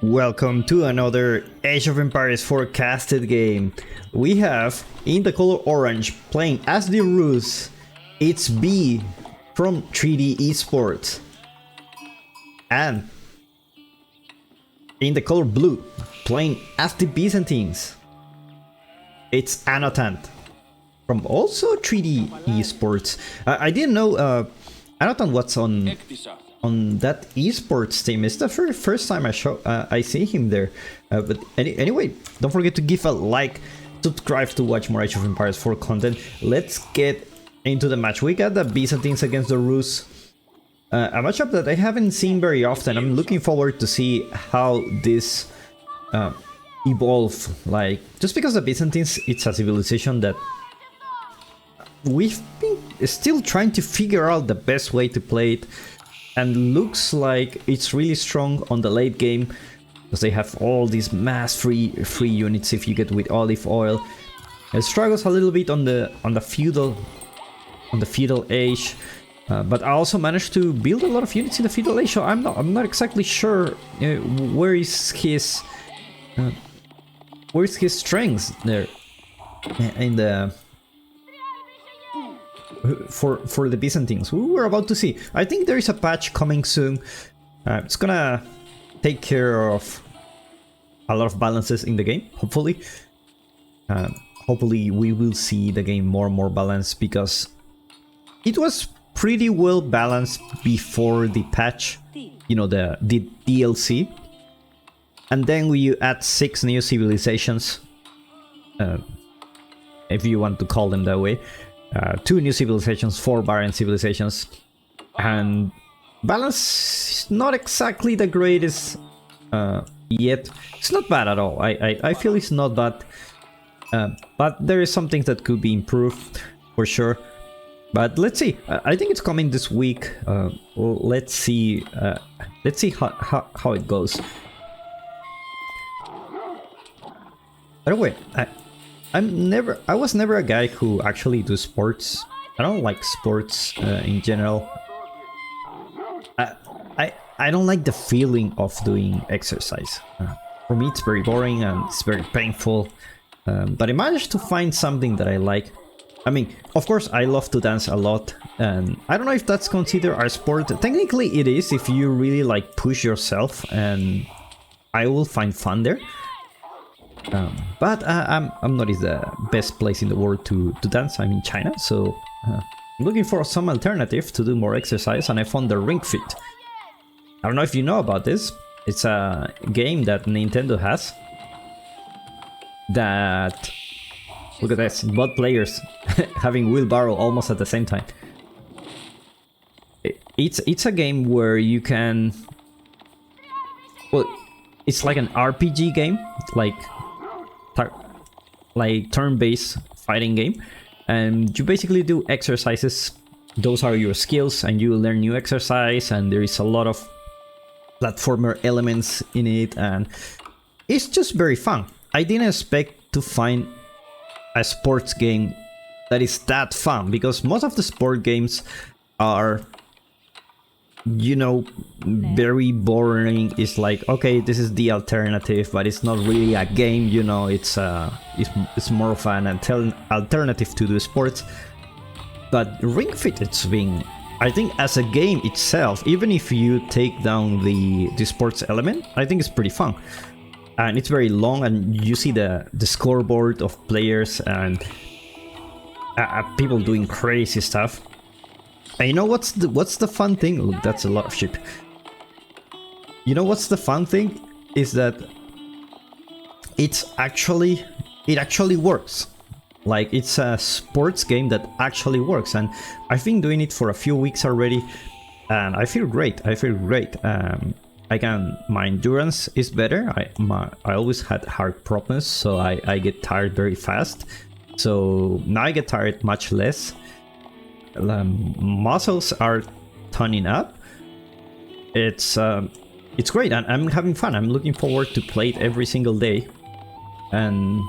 Welcome to another Age of Empires forecasted game. We have, in the color orange, playing as the Rus, it's B from 3D Esports. And in the color blue, playing as the Byzantines, it's Anotand from also 3D Esports. I didn't know Anotand was on that esports team. It's the first time I see him there. But anyway, don't forget to give a like, subscribe to watch more Age of Empires 4 content. Let's get into the match. We got the Byzantines against the Rus. A matchup that I haven't seen very often. I'm looking forward to see how this evolve. Like, just because the Byzantines, it's a civilization that we've been still trying to figure out the best way to play it. And looks like it's really strong on the late game because they have all these mass free units if you get with olive oil. It struggles a little bit on the feudal age, but I also managed to build a lot of units in the feudal age. So I'm not exactly sure where is his strengths there in the. For the Byzantines. We're about to see. I think there is a patch coming soon. It's gonna take care of a lot of balances in the game, hopefully. Hopefully we will see the game more and more balanced, because it was pretty well balanced before the patch, you know, the DLC. And then we add 6 new civilizations, if you want to call them that way. 2 new civilizations, 4 barren civilizations, and balance is not exactly the greatest yet. It's not bad at all. I feel it's not bad, but there is some things that could be improved for sure. But let's see. I think it's coming this week. Let's see. Let's see how it goes. By the way, I was never a guy who actually do sports. I don't like sports in general. I don't like the feeling of doing exercise. For me, it's very boring and it's very painful. But I managed to find something that I like. I mean, of course, I love to dance a lot, and I don't know if that's considered a sport. Technically, it is if you really like push yourself, and I will find fun there. But I'm not in the best place in the world to dance. I'm in China, so I'm looking for some alternative to do more exercise, and I found the Ring Fit. I don't know if you know about this. It's a game that Nintendo has that, look at this, both players having wheelbarrow almost at the same time. It's a game where you can, well, it's like an RPG game, like turn-based fighting game, and you basically do exercises. Those are your skills, and you learn new exercise, and there is a lot of platformer elements in it, and it's just very fun. I didn't expect to find a sports game that is that fun, because most of the sport games are, you know, very boring. It's like, okay, this is the alternative, but it's not really a game, you know. It's more of an alternative to the sports. But Ring Fit, it's been, I think, as a game itself, even if you take down the sports element, I think it's pretty fun. And it's very long, and you see the scoreboard of players and people doing crazy stuff. And you know what's the fun thing? Look, that's a lot of sheep. You know what's the fun thing? Is that it actually works. Like, it's a sports game that actually works, and I've been doing it for a few weeks already, and I feel great. My endurance is better. I always had heart problems, so I get tired very fast. So now I get tired much less. Muscles are toning up. It's great, and I'm having fun. I'm looking forward to play it every single day. And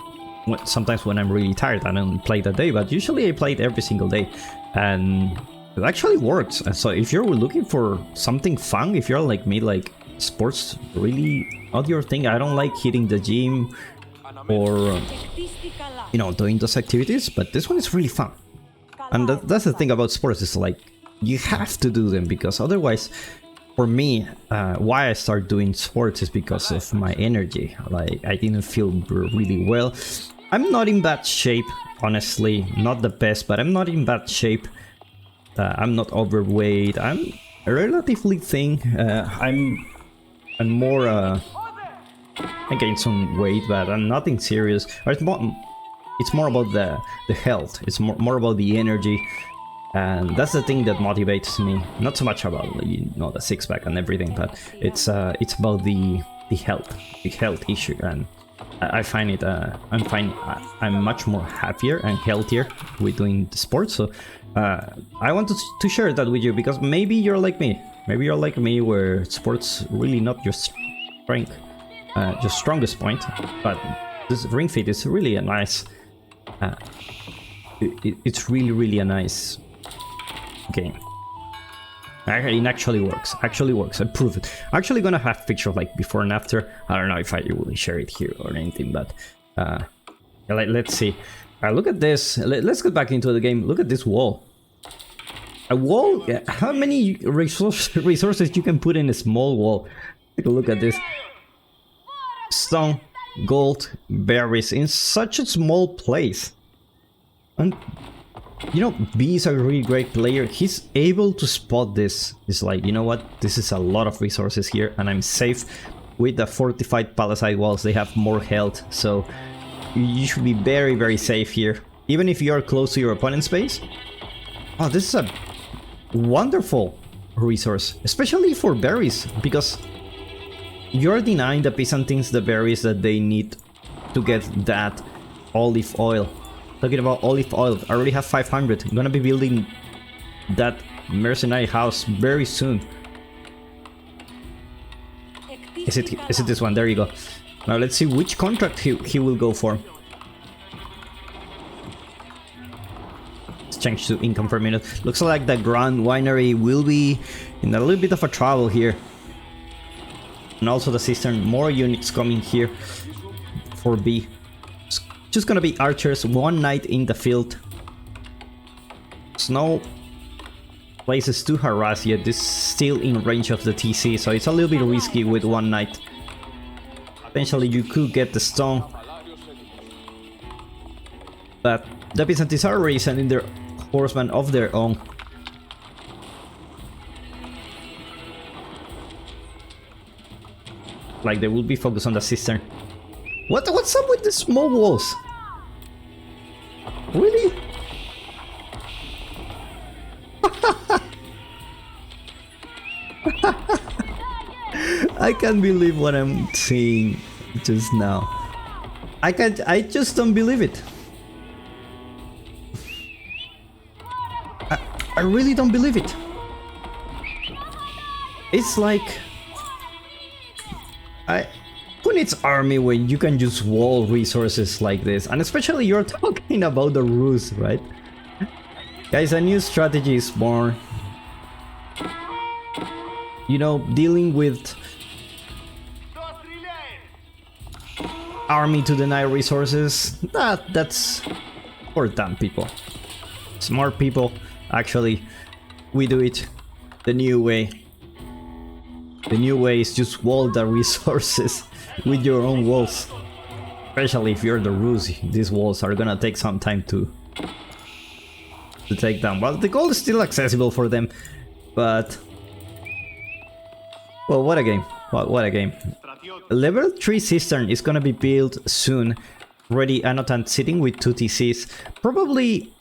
sometimes when I'm really tired, I don't play that day, but usually I play it every single day, and it actually works. And so if you're looking for something fun, if you're like me, like sports really not your thing. I don't like hitting the gym or, you know, doing those activities, but this one is really fun. And that's the thing about sports, is like, you have to do them, because otherwise, for me, why I started doing sports is because of my energy. Like, I didn't feel really well. I'm not in bad shape, honestly, not the best, but I'm not in bad shape. I'm not overweight. I'm relatively thin. I'm more. I gained some weight, but I'm nothing serious. It's more about the health. It's more about the energy, and that's the thing that motivates me. Not so much about, you know, the six pack and everything, but it's about the health issue, and I find it. I'm much more happier and healthier with doing the sport. So I wanted to share that with you, because maybe you're like me. Maybe you're like me, where sports really not your strength, your strongest point. But this Ring Fit is really a nice. It's really a nice game. It actually works. I prove it. Actually gonna have pictures like before and after. I don't know if I will share it here or anything, but let's see. Look at this. Let's get back into the game. Look at this wall. A wall? Yeah. How many resources you can put in a small wall? Take a look at this. Stone, gold, berries in such a small place. And you know, B is a really great player. He's able to spot this. It's like, you know what? This is a lot of resources here, and I'm safe with the fortified palisade walls. They have more health, so you should be very safe here, even if you are close to your opponent's base. Oh, this is a wonderful resource, especially for berries, because you're denying the Byzantines the berries that they need to get that olive oil. Talking about olive oil, I already have 500. I'm gonna be building that mercenary house very soon. Is it this one? There you go. Now let's see which contract he will go for. Let's change to income per minute. Looks like the Grand Winery will be in a little bit of a trouble here. And also the cistern, more units coming here for B. It's just gonna be archers, one knight in the field. Snow places to harass yet. This is still in range of the TC, so it's a little bit risky with one knight. Potentially you could get the stone, but the Byzantines are already sending their horsemen of their own. Like they will be focused on the cistern. What's up with the small walls? Really? I can't believe what I'm seeing just now. I just don't believe it. I really don't believe it. It's like who needs army when you can just wall resources like this? And especially you're talking about the Rus, right? Guys, a new strategy is born. You know, dealing with army to deny resources, that's for dumb people. Smart people, actually, we do it the new way. The new way is just wall the resources with your own walls. Especially if you're the Rus, these walls are gonna take some time to take down. Well, the gold is still accessible for them, but well, what a game. What a game. Level 3 cistern is gonna be built soon. Already Anotand sitting with 2 TCs. Probably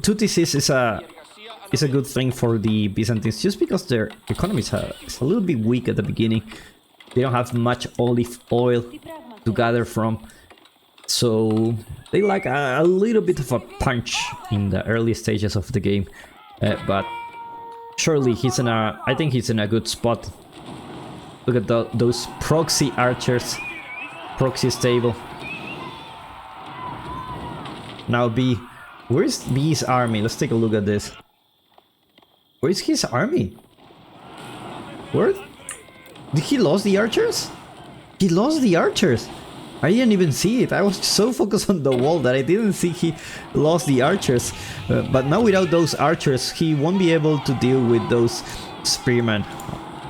2 TCs is a good thing for the Byzantines, just because their economy is a little bit weak at the beginning. They don't have much olive oil to gather from, so they like a little bit of a punch in the early stages of the game. But surely I think he's in a good spot. Look at those proxy archers, proxy stable. Now B, where's B's army? Let's take a look at this. Where's his army? Where? Did he lose the archers? He lost the archers. I didn't even see it. I was so focused on the wall that I didn't see he lost the archers. But now without those archers, he won't be able to deal with those spearmen.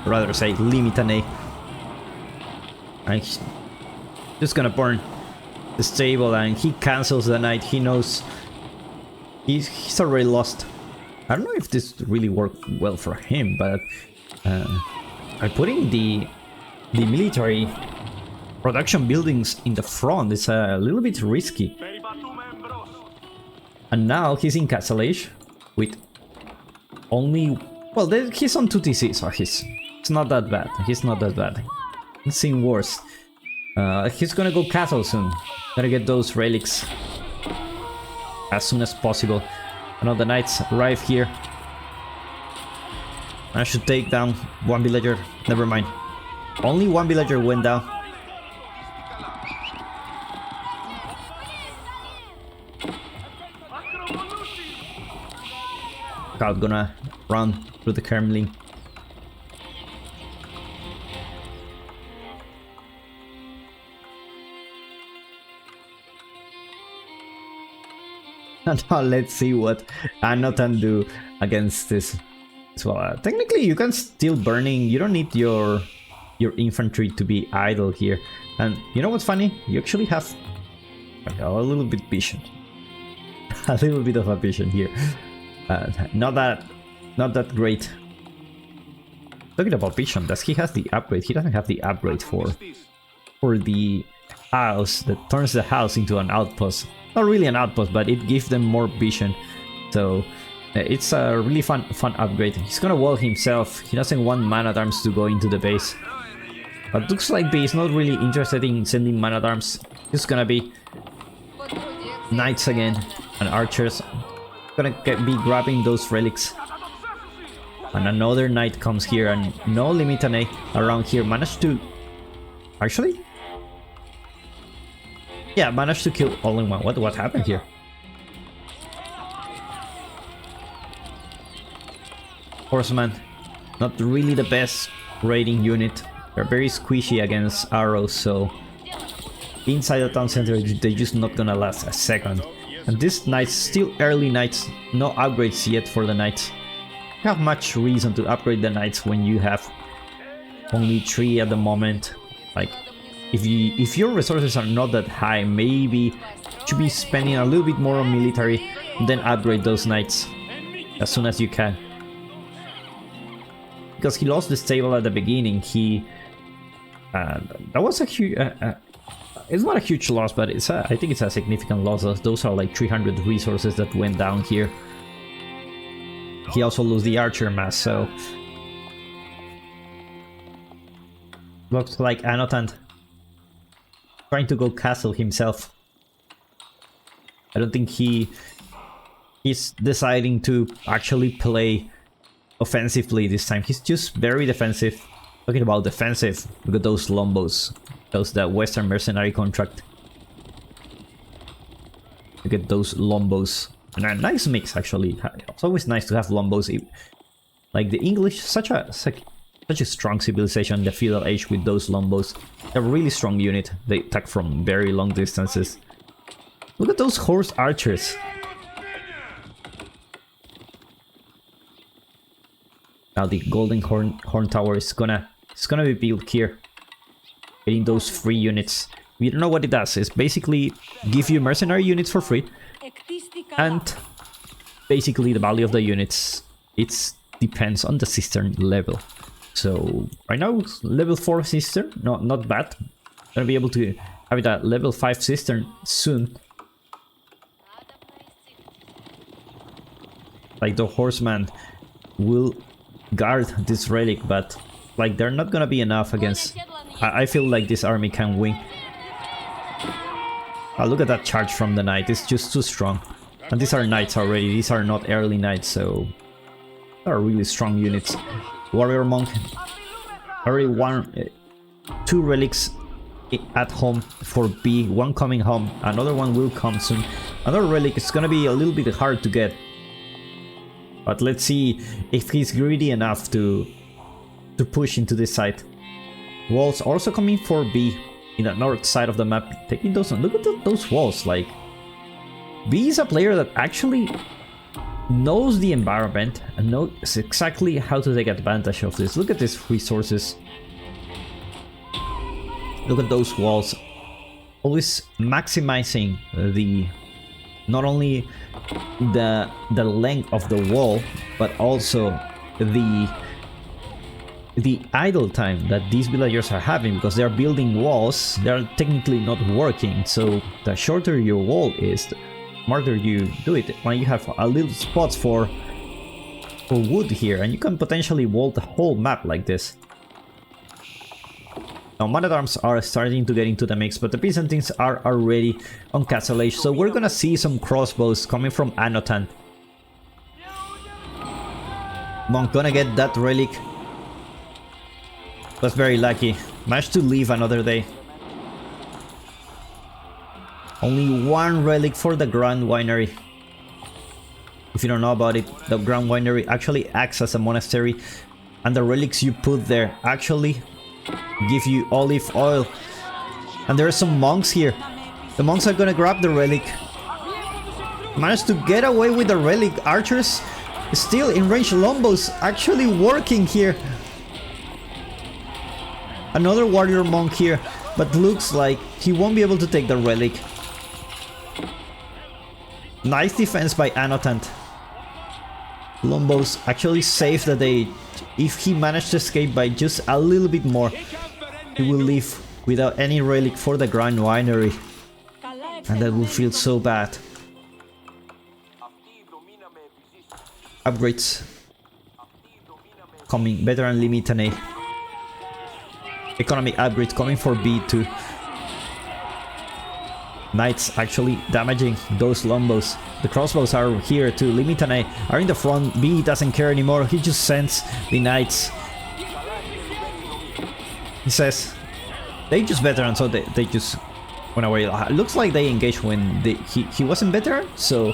Rather say, limitane. And he's just gonna burn the stable, and he cancels the knight. He knows he's already lost. I don't know if this really worked well for him, but by putting the military production buildings in the front is a little bit risky. And now he's in Castle Age with only... Well, he's on 2 TC, so it's not that bad. He's not that bad. It's seen worse. He's gonna go castle soon. Gotta get those relics as soon as possible. I know the knights arrive here. I should take down one villager. Never mind. Only one villager went down. Scout gonna run through the Kremlin. And now let's see what Anotand do against this. So technically you can still burning. You don't need your infantry to be idle here. And you know what's funny? You actually have a little bit vision. A little bit of a vision here. Not that great. Talking about vision, does he has the upgrade? He doesn't have the upgrade for the house that turns the house into an outpost. Not really an outpost, but it gives them more vision. So it's a really fun upgrade. He's gonna wall himself. He doesn't want man-at-arms to go into the base. But looks like B is not really interested in sending man-at-arms. It's gonna be knights again and archers. Gonna be grabbing those relics. And another knight comes here, and no limitane around here. Managed to... Actually? Yeah, managed to kill all in one. What happened here? Horseman, not really the best raiding unit. They're very squishy against arrows, so inside the town center they're just not gonna last a second. And this knights, still early knights, no upgrades yet for the knights. You have much reason to upgrade the knights when you have only 3 at the moment. Like, if your resources are not that high, maybe you should be spending a little bit more on military, then upgrade those knights as soon as you can. Because he lost the stable at the beginning, that was a huge... it's not a huge loss, but I think it's a significant loss. Those are like 300 resources that went down here. He also lost the archer mass, so... Looks like Anotand trying to go castle himself. I don't think he's deciding to actually play offensively this time. He's just very defensive. Talking about defensive, look at those lombos. Those the Western mercenary contract. Look at those lombos. And a nice mix actually. It's always nice to have lombos. Like the English, such a strong civilization in the feudal age with those lombos. A really strong unit. They attack from very long distances. Look at those horse archers. Now the golden horn tower is gonna be built here. Getting those free units. We don't know what it does. It's basically give you mercenary units for free. And basically the value of the units, it depends on the cistern level. So right now level 4 cistern, not bad. Gonna be able to have it at level 5 cistern soon. Like the horseman will guard this relic, but like they're not gonna be enough against... I feel like this army can win. Oh, look at that charge from the knight, it's just too strong. And these are knights already, these are not early knights, so... They are really strong units. Warrior monk. Already 2 relics at home for B, 1 coming home, another one will come soon. Another relic is gonna be a little bit hard to get. But let's see if he's greedy enough to push into this side. Walls also coming for B in the north side of the map. Taking those, look at those walls. Like, B is a player that actually knows the environment and knows exactly how to take advantage of this. Look at these resources. Look at those walls. Always maximizing the not only the length of the wall, but also the idle time that these villagers are having, because they're building walls. They're technically not working, so the shorter your wall is, the smarter you do it. When you have a little spots for wood here, and you can potentially wall the whole map like this. Now, man-at-arms are starting to get into the mix, but the Byzantines are already on Castle Age, so we're gonna see some crossbows coming from Anotand. Monk gonna get that relic. Was very lucky. Managed to live another day. Only one relic for the Grand Winery. If you don't know about it, the Grand Winery actually acts as a monastery, and the relics you put there actually give you olive oil. And there are some monks here. The monks are gonna grab the relic. Managed to get away with the relic. Archers still in range. Lombos actually working here. Another warrior monk here, but looks like he won't be able to take the relic. Nice defense by Anotand. Lombos actually saved the day. If he managed to escape by just a little bit more, he will leave without any relic for the Grand Winery. And that will feel so bad. Upgrades coming. Veteran Limitane. Economic upgrades coming for B2. Knights actually damaging those Lombos. The crossbows are here too. Limitane are in the front. B doesn't care anymore. He just sends the knights. He says they just veteran, so they just went away. Looks like they engaged when he wasn't veteran, so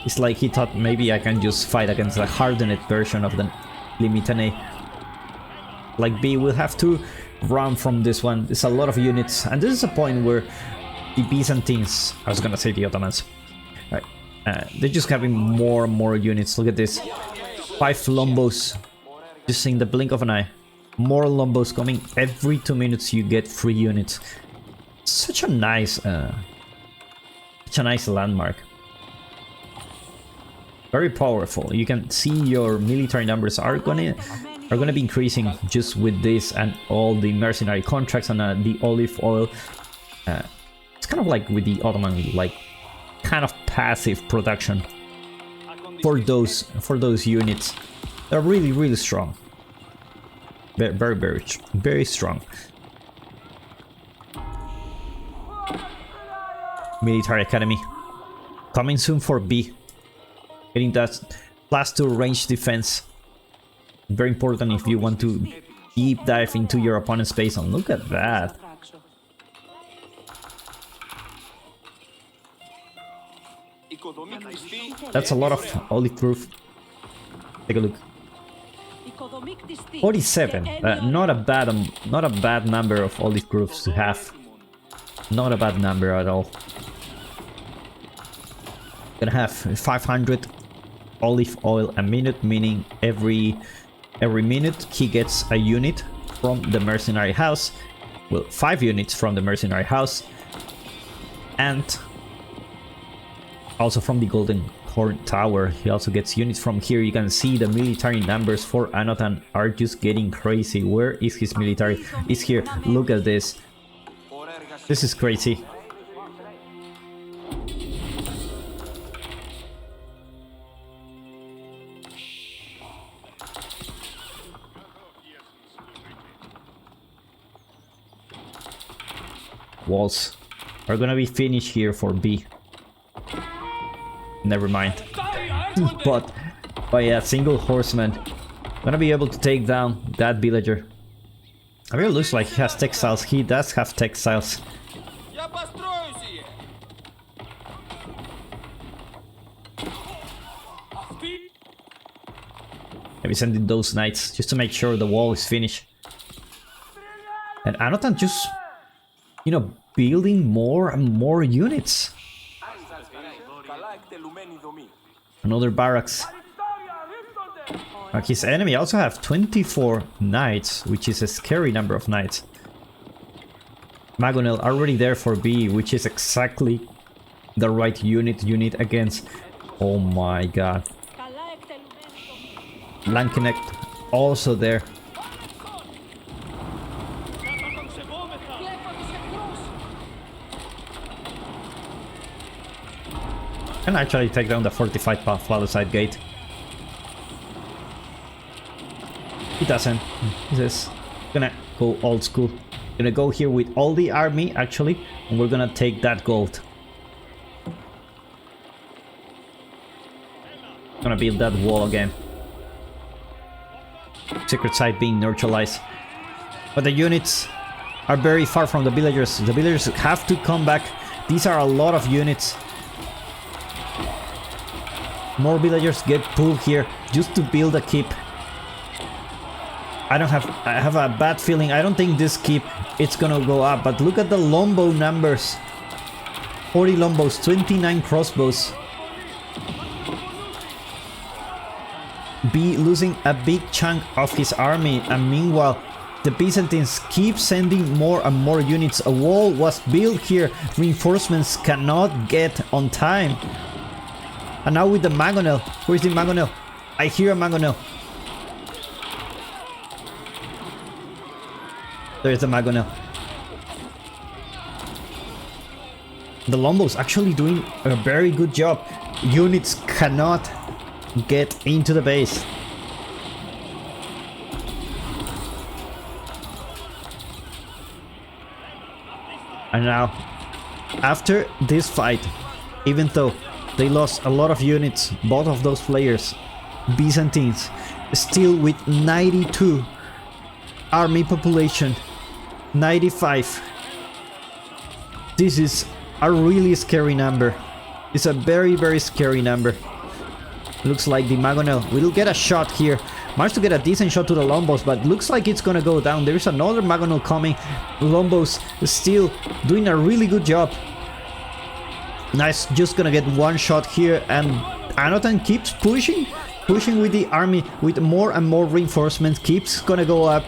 it's like he thought maybe I can just fight against the hardened version of the Limitane. Like B will have to run from this one. There's a lot of units, and this is a point where the Byzantines, I was gonna say the Ottomans, right? They're just having more and more units. Look at this, 5 Lombos, just in the blink of an eye. More Lombos coming every 2 minutes. You get 3 units. Such a nice landmark. Very powerful. You can see your military numbers are gonna be increasing just with this and all the mercenary contracts and the olive oil. It's kind of like with the Ottoman, like kind of passive production for those units. They're really strong. Very strong. Military Academy coming soon for B. Getting that +2 range defense. Very important if you want to deep dive into your opponent's base. And look at that. That's a lot of olive roof. Take a look. 47. Not a bad number of olive groves to have. Not a bad number at all. Gonna have 500 olive oil a minute, meaning every minute he gets a unit from the mercenary house. Well, 5 units from the mercenary house, and also from the Golden Horn Tower. He also gets units from here. You can see the military numbers for Anotand are just getting crazy. Where is his military? It's here. Look at this. This is crazy. Walls are gonna be finished here for B. Never mind. But by a single horseman, gonna be able to take down that villager. I mean, it looks like he has textiles. He does have textiles. Maybe sending those knights just to make sure the wall is finished. And Anotand just, you know, building more and more units. Another barracks. His enemy also have 24 knights, which is a scary number of knights. Magonel already there for B, which is exactly the right unit you need against. Oh my god. Lankenek also there. Can actually take down the fortified Palatine gate. He doesn't. He's just gonna go old school. Gonna go here with all the army actually, and we're gonna take that gold. Gonna build that wall again. Secret site being neutralized. But the units are very far from the villagers. The villagers have to come back. These are a lot of units. More villagers get pulled here just to build a keep. I have a bad feeling. I don't think this keep it's gonna go up, but look at the longbow numbers. 40 longbows, 29 crossbows. B losing a big chunk of his army, and meanwhile the Byzantines keep sending more and more units. A wall was built here. Reinforcements cannot get on time. And now with the Magonel. Where's the Magonel? I hear a Magonel. There's the Magonel. The longbows actually doing a very good job. Units cannot get into the base. And now, after this fight, even though they lost a lot of units, both of those players, Byzantines, still with 92 army population, 95. This is a really scary number. It's a very, very scary number. Looks like the Magonel will get a shot here. Managed to get a decent shot to the longbows, but looks like it's gonna go down. There's another Magonel coming. Longbows still doing a really good job. Nice, just gonna get one shot here, and Anotand keeps pushing with the army, with more and more reinforcements. Keeps gonna go up.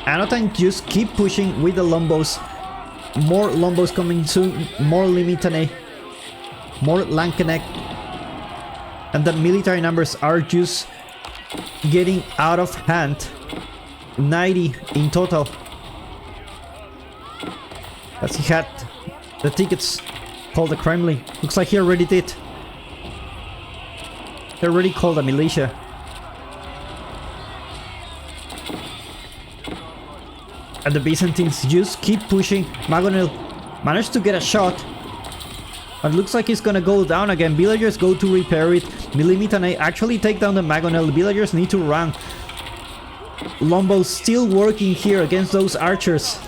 Anotand just keep pushing with the longbows. More longbows coming soon. More Limitane, more Lankenek, and the military numbers are just getting out of hand. 90 in total. As he had the tickets called the Kremlin. Looks like he already did. He already called a militia. And the Byzantines just keep pushing. Magonel managed to get a shot. But looks like he's gonna go down again. Villagers go to repair it. Milimitane actually take down the Magonel. Villagers need to run. Longbow still working here against those archers.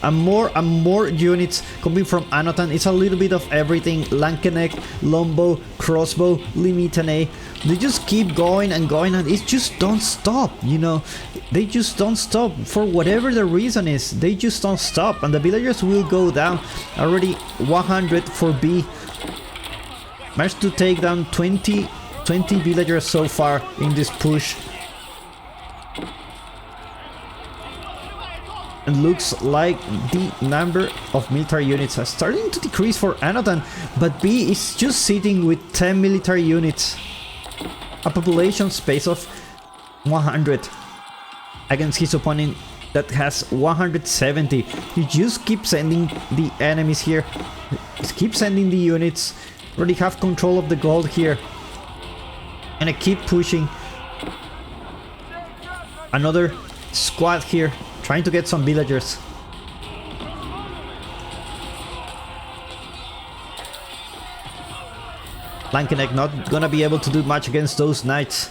And more units coming from Anotand. It's a little bit of everything. Lankenek, longbow, crossbow, Limitane. They just keep going and going, and it just don't stop, you know. They just don't stop for whatever the reason is. They just don't stop, and the villagers will go down. Already 100 for B. Managed to take down 20 villagers so far in this push. And looks like the number of military units are starting to decrease for Anotand, but B is just sitting with 10 military units. A population space of 100 against his opponent that has 170. He just keeps sending the enemies here. He keeps sending the units. Already have control of the gold here. And I keep pushing. Another squad here, trying to get some villagers. Lankenek not gonna be able to do much against those knights.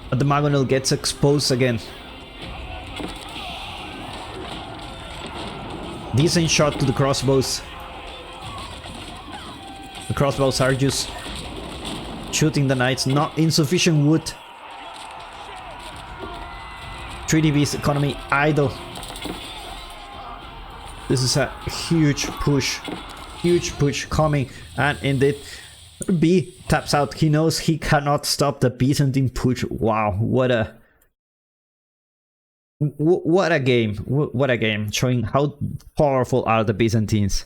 But the Magonel gets exposed again. Decent shot to the crossbows. The crossbows are just shooting the knights, not insufficient wood. 3DB's economy idle. This is a huge push coming, and indeed B taps out. He knows he cannot stop the Byzantine push. Wow, what a game, showing how powerful are the Byzantines.